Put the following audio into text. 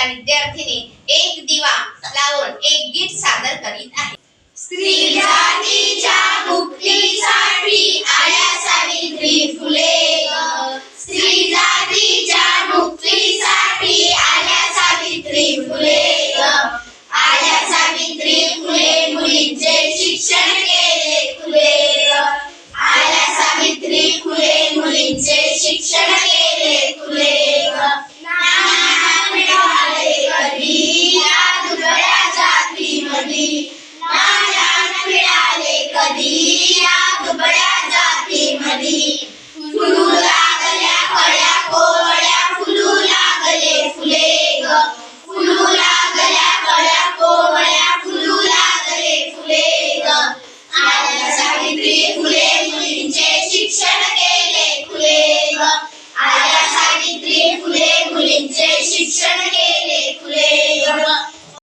वर्गाच्या विद्यार्थिनी एक दिवा लावून एक गीत सादर करीत आहे। स्त्री जातीच्या मुक्तीसाठी आल्या सावित्री फुले, स्त्री जातीच्या मुक्तीसाठी